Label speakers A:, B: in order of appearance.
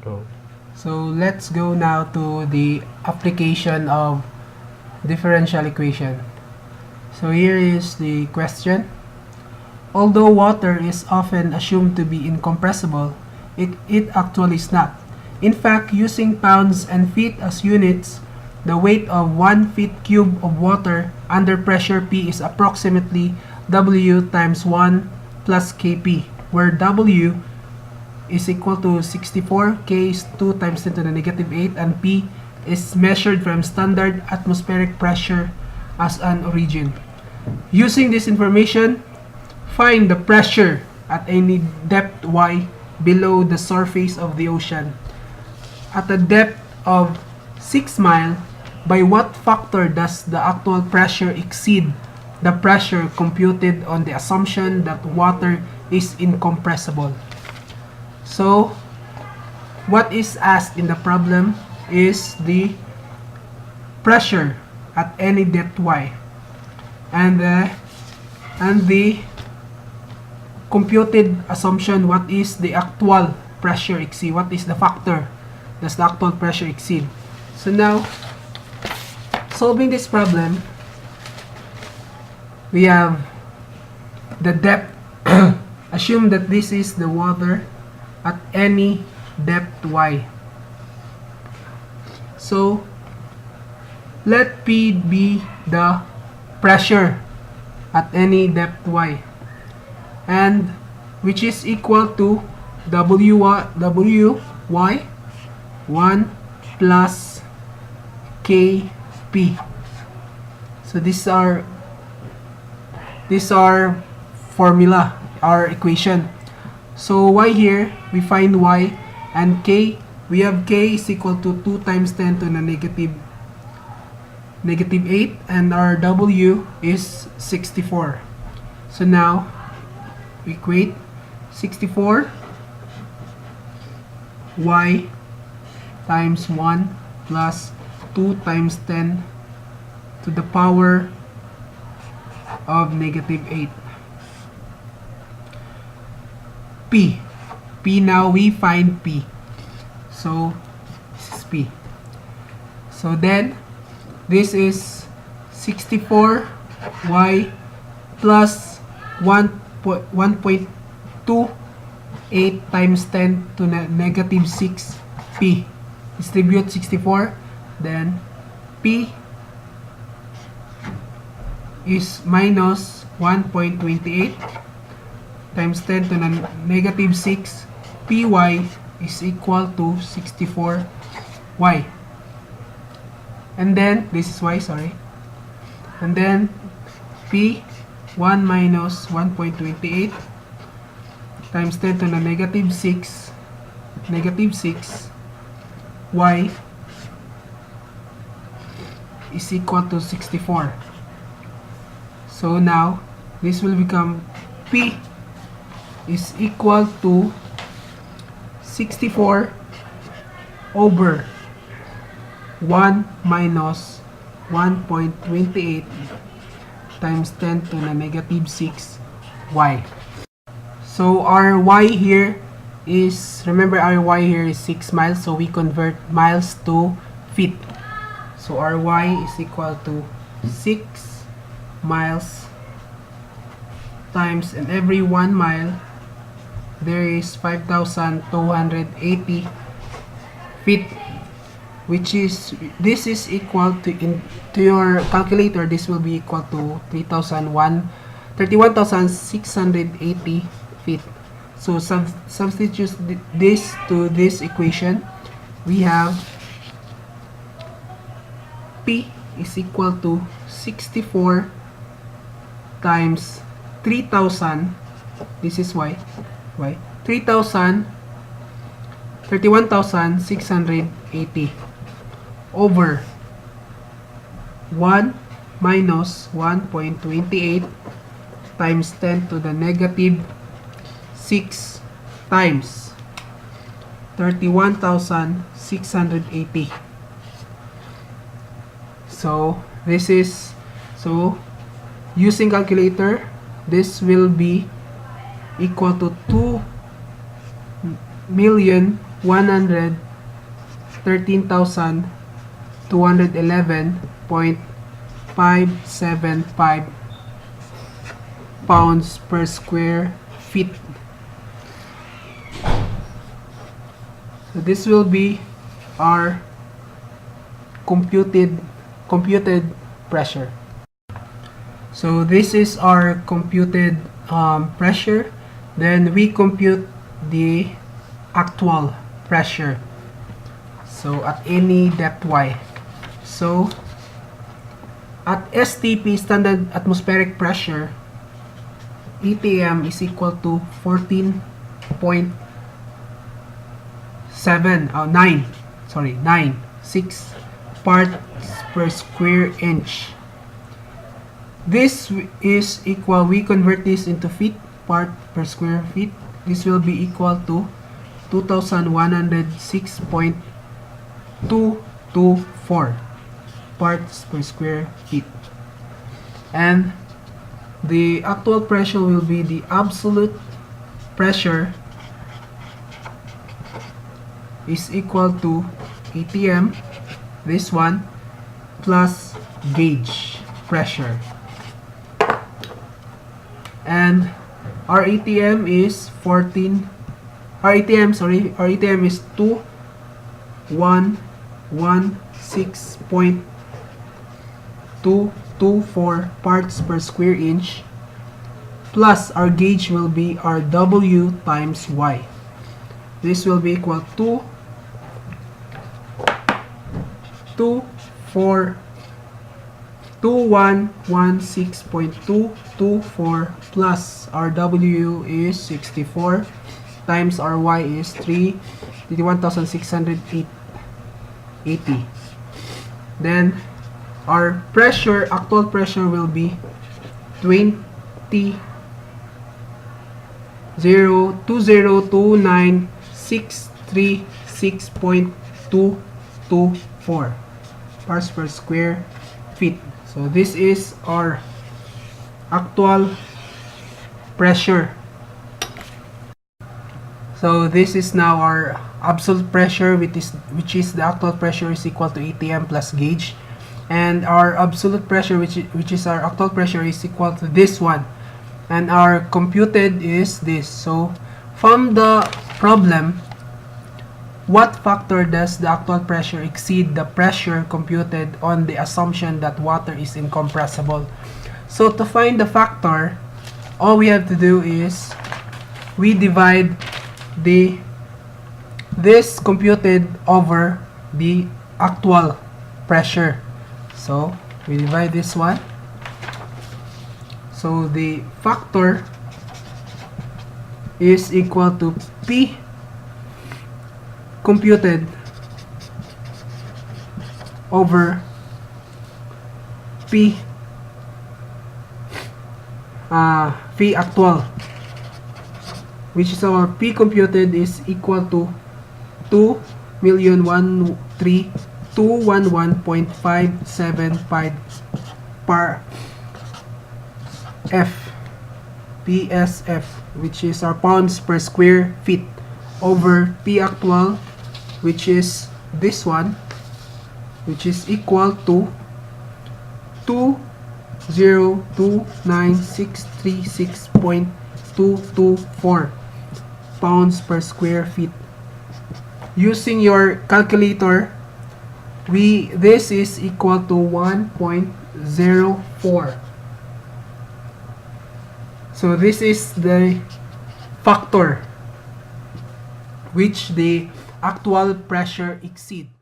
A: Oh.
B: So let's go now to the application of differential equation. So here is the question. Although water is often assumed to be incompressible, it actually is not. In fact, using pounds and feet as units, the weight of 1 feet cube of water under pressure P is approximately W times 1 plus Kp, where W is equal to 64, K is 2 times 10 to the negative 8, and P is measured from standard atmospheric pressure as an origin. Using this information, find the pressure at any depth y below the surface of the ocean. At a depth of 6 miles, by what factor does the actual pressure exceed the pressure computed on the assumption that water is incompressible? So, what is asked in the problem is the pressure at any depth y, and the computed assumption, what is the actual pressure exceed, what is the factor does the actual pressure exceed. So now, solving this problem, we have the depth. Assume that this is the water at any depth y. So let P be the pressure at any depth y, and which is equal to WY 1 plus Kp. So these are formula, our equation. So y here, we find y, and k, we have k is equal to 2 times 10 to the negative 8, and our w is 64. So now, we equate 64 y times 1 plus 2 times 10 to the power of negative 8. P now we find P. So this is P. So then this is 64 y plus 1.28 times 10 to the negative 6 P. Distribute 64, then P is minus 1.28 times 10 to the negative 6, Py is equal to 64y. And then, this is y, sorry. And then, P, 1 minus 1.28 times 10 to the negative 6, y is equal to 64. So now, this will become P is equal to 64 over 1 minus 1.28 times 10 to the negative 6 y. So our y here is, remember our y here is 6 miles, so we convert miles to feet. So our y is equal to 6 miles times, and every 1 mile there is 5,280 feet, which is, this is equal to, to your calculator, this will be equal to 31,680 feet. So substitute this to this equation. We have P is equal to 64 times 3,000, this is y, 31,680 over 1 minus 1.28 times 10 to the negative 6 times 31,680. So this is, so using calculator, this will be equal to 113,211.575 pounds per square feet. So this will be our computed pressure. So this is our computed pressure. Then we compute the actual pressure. So at any depth y. So at STP, standard atmospheric pressure, ATM is equal to 9.6 parts per square inch. This is equal, we convert this into feet, part per square feet. This will be equal to 2106.224 parts per square feet. And the actual pressure will be the absolute pressure is equal to ATM, this one, plus gauge pressure. And our ATM is 2116.224 parts per square inch, plus our gauge will be our W times Y. This will be equal to 2116.224 plus our W is 64 times our Y is 31,680. Then our pressure, actual pressure will be 2029,636.224 parts per square feet. So this is our actual pressure. So this is now our absolute pressure, which is the actual pressure is equal to ATM plus gauge, and our absolute pressure, which is our actual pressure, is equal to this one, and our computed is this. So from the problem, what factor does the actual pressure exceed the pressure computed on the assumption that water is incompressible? So to find the factor, all we have to do is we divide this computed over the actual pressure. So we divide this one. So the factor is equal to P computed over P actual, which is our P computed is equal to 2,13211.575 per F PSF, which is our pounds per square feet, over P actual, which is this one, which is equal to 2,029,636.224 pounds per square feet. Using your calculator, this is equal to 1.04. So this is the factor which the actual pressure exceeds.